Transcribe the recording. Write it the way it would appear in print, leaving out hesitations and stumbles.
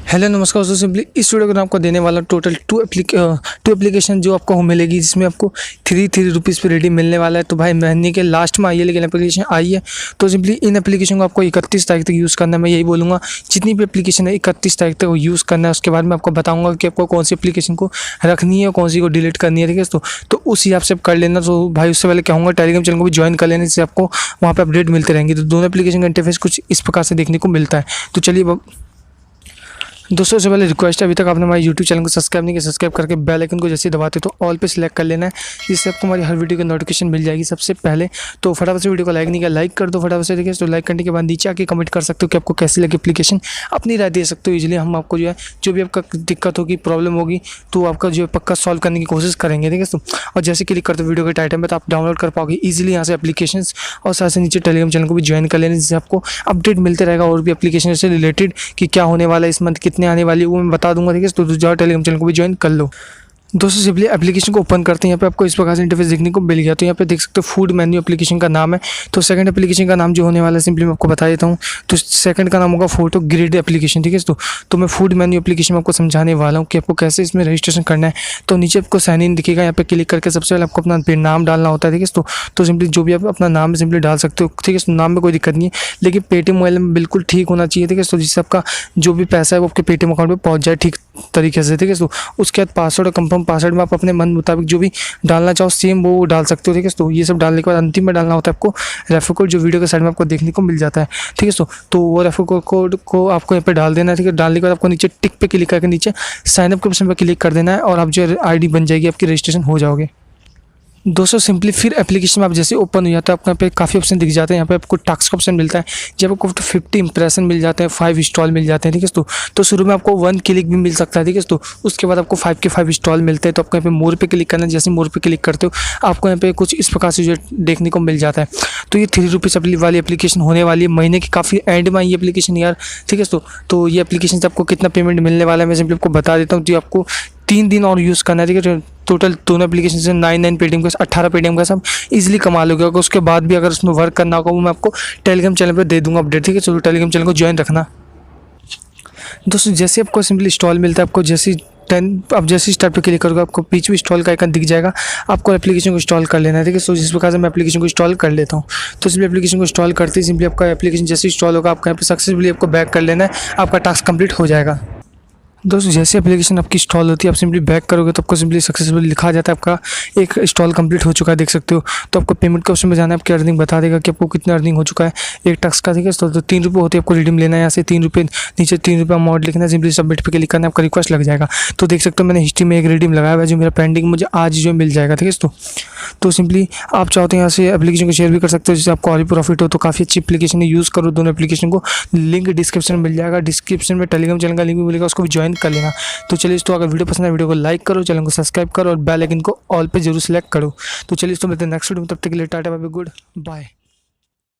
Hello नमस्कार दोस्तों, simply इस वीडियो को आपको देने वाला टोटल टू एप्लीकेशन जो आपको मिलेगी, जिसमें आपको थ्री रुपीज़ पे रेडी मिलने वाला है। तो भाई महीने के लास्ट में आई है, लेकिन एप्लीकेशन आई है। तो सिंपली इन एप्लीकेशन को आपको 31 तारीख तक यूज़ करना है। मैं यही बोलूँगा, जितनी भी एप्लीकेशन है 31 तारीख तक यूज़ करना है। उसके बाद मैं आपको बताऊँगा कि आपको कौन सी एप्लीकेशन को रखनी है और कौन सी को डिलीट करनी है, ठीक है। तो उस हिसाब से आप कर लेना। तो भाई उससे पहले कहूँगा टेलीग्राम चैनल को भी ज्वाइन कर लेना, जिससे आपको वहाँ पर अपडेट मिलते रहेंगे। तो दोनों एप्लीकेशन का इंटरफेस कुछ इस प्रकार से देखने को मिलता है। तो चलिए दोस्तों, से पहले रिक्वेस्ट है, अभी तक आपने हमारे यूट्यूब चैनल को सब्सक्राइब नहीं किया, सब्सक्राइब करके बेल आइकन को जैसे दबाते तो ऑल पे सिलेक्ट कर लेना है, जिससे आपको हमारी हर वीडियो की नोटिफिकेशन मिल जाएगी सबसे पहले। तो फटाफट से वीडियो को लाइक नहीं किया, लाइक कर दो फटाफट से, ठीक है। तो लाइक करने के बाद नीचे आके कमेंट कर सकते हो कि आपको कैसी लगी एप्लीकेशन, अपनी राय दे सकते हो। इजीली हम आपको जो भी आपका दिक्कत होगी, प्रॉब्लम होगी, तो आपका जो पक्का सॉल्व करने की कोशिश करेंगे, ठीक है। और जैसे क्लिक करते हो वीडियो के टाइटल में, तो आप डाउनलोड कर पाओगे ईजिली यहाँ से एप्लीकेशन। और साथ से नीचे टेलीग्राम चैनल को भी ज्वाइन कर लेना, जिससे आपको अपडेट मिलते रहेगा और भी एप्लीकेशन से रिलेटेड कि क्या होने वाला है, इस मंथ कितने आने वाली है, वो मैं बता दूंगा, ठीक है। तो जाओ टेलीग्राम चैनल को भी ज्वाइन कर लो। दोस्तों, सिंपली एप्लीकेशन को ओपन करते हैं। यहाँ पे आपको इस प्रकार से इंटरफेस देखने को मिल गया। तो यहाँ पे देख सकते हो फूड मेन्यू एप्लीकेशन का नाम है। तो सेकंड एप्लीकेशन का नाम जो होने वाला है, सिंपली मैं आपको बता देता हूँ। तो सेकंड का नाम होगा फोटो ग्रिड एप्लीकेशन, ठीक है। तो मैं फूड मेन्यू एप्लीकेशन में आपको समझाने वाला हूँ कि आपको कैसे इसमें रजिस्ट्रेशन करना है। तो नीचे आपको साइन इन दिखेगा, यहाँ पे क्लिक करके सबसे पहले आपको अपना नाम डालना होता है, ठीक है। तो सिंपली जो भी आप अपना नाम सिंपली डाल सकते हो, ठीक है। नाम में कोई दिक्कत नहीं है, लेकिन पेटीएम मोबाइल में बिल्कुल ठीक होना चाहिए, ठीक है। तो जिससे आपका जो भी पैसा है वो आपके पेटीएम अकाउंट में पहुँच जाए ठीक तरीके से, ठीक है। तो उसके बाद पासवर्ड और कंफर्म पासवर्ड में आप अपने मन मुताबिक जो भी डालना चाहो सेम वो डाल सकते हो, ठीक है। तो ये सब डालने के बाद अंतिम में डालना होता है आपको रेफर कोड, जो वीडियो के साइड में आपको देखने को मिल जाता है, ठीक है। तो वो रेफर कोड को आपको यहाँ पे डाल देना है, ठीक है। डालने के बाद आपको नीचे टिक पे क्लिक करके नीचे साइन अप के ऑप्शन पर क्लिक कर देना है, और आप जो आईडी बन जाएगी, आपकी रजिस्ट्रेशन हो जाओगे। दोस्तों, सिंपली फिर एप्लीकेशन में आप जैसे ओपन हो जाता है, आपको यहाँ पे काफ़ी ऑप्शन दिख जाते हैं। यहाँ पे आपको टास्क का ऑप्शन मिलता है, जब आपको 50 इंप्रेशन मिल जाते हैं, 5 स्टॉल मिल जाते हैं, ठीक है। तो शुरू में आपको 1 क्लिक भी मिल सकता है, ठीक है। तो उसके बाद आपको 5 के 5 स्टॉल मिलते हैं। तो आपको यहाँ पे मोर पे क्लिक करना है। जैसे मोर पे क्लिक करते हो, आपको यहाँ पे कुछ इस प्रकार से जो देखने को मिल जाता है। तो ये 3 रुपीज़ वाली एप्लीकेशन होने वाली है। महीने की काफ़ी एंड में ये एप्लीकेशन यार, ठीक है। तो ये एप्लीकेशन से आपको कितना पेमेंट मिलने वाला है मैं सिंपली आपको बता देता हूँ। तो आपको 3 दिन और यूज़ करना है, ठीक है। टोटल दोनों एप्लीकेशन से 9 पेटीएम का 18 पेटीएम का सब इजीली कमा लोगे। अगर उसके बाद भी अगर उसमें वर्क करना होगा, वो मैं आपको टेलीग्राम चैनल पर दे दूंगा अपडेट, ठीक है। चलो टेलीग्राम चैनल को ज्वाइन रखना। दोस्तों, जैसे आपको सिंपली स्टॉल मिलता है, आपको आप जैसे स्टार्ट पे क्लिक करोगे, आपको बीच में इंस्टॉल का आइकन दिख जाएगा। आपको एप्लीकेशन को इंस्टॉल कर लेना है, ठीक है। सो जिस प्रकार से मैं एप्लीकेशन को इंस्टॉल कर लेता हूँ। तो सिंपली एप्लीकेशन को इंस्टॉल करते ही सिंपली आपका एप्लीकेशन जैसे इंस्टॉल होगा, आपका यहाँ पे सक्सेसफुली आपको बैक कर लेना है, आपका टास्क कंप्लीट हो जाएगा। दोस्तों, जैसे एप्लीकेशन आपकी इंस्टॉल होती है, आप सिंपली बैक करोगे तो आपको सिंपली सक्सेसफुली लिखा जाता है आपका एक इंस्टॉल कंप्लीट हो चुका है, देख सकते हो। तो आपको पेमेंट के ऑप्शन में जाना है, आपकी अर्निंग बता देगा कि आपको कितना अर्निंग हो चुका है एक टास्क का, ठीक है। तो 3 रुपये होते हैं, आपको रिडीम लेना है। यहाँ से 3 रुपये नीचे 3 रुपये अमाउंट लिखना है, सिंपली सबमिट पे क्लिक करना है, आपका रिक्वेस्ट लग जाएगा। तो देख सकते हो मैंने हिस्ट्री में एक रिडीम लगाया हुआ है, जो मेरा पेंडिंग मुझे आज जो मिल जाएगा, ठीक है। तो सिंपली आप चाहते हैं यहाँ से एप्लीकेशन को शेयर भी कर सकते हो, जिससे आपको और भी प्रॉफिट हो। तो काफ़ी अच्छी एप्लीकेशन है, यूज़ करो दोनों एप्लीकेशन को। लिंक डिस्क्रिप्शन में मिल जाएगा, डिस्क्रिप्शन में टेलीग्राम चैनल का लिंक भी मिलेगा, उसको भी ज्वाइन कर लेना। तो चलिए अगर वीडियो पसंद है, वीडियो को लाइक करो, चैनल को सब्सक्राइब करो और बेल आइकन को ऑल पे जरूर सेलेक्ट करो। तो चलिए मिलते हैं नेक्स्ट वीडियो में, तब तक के लिए tata bye bye, good bye.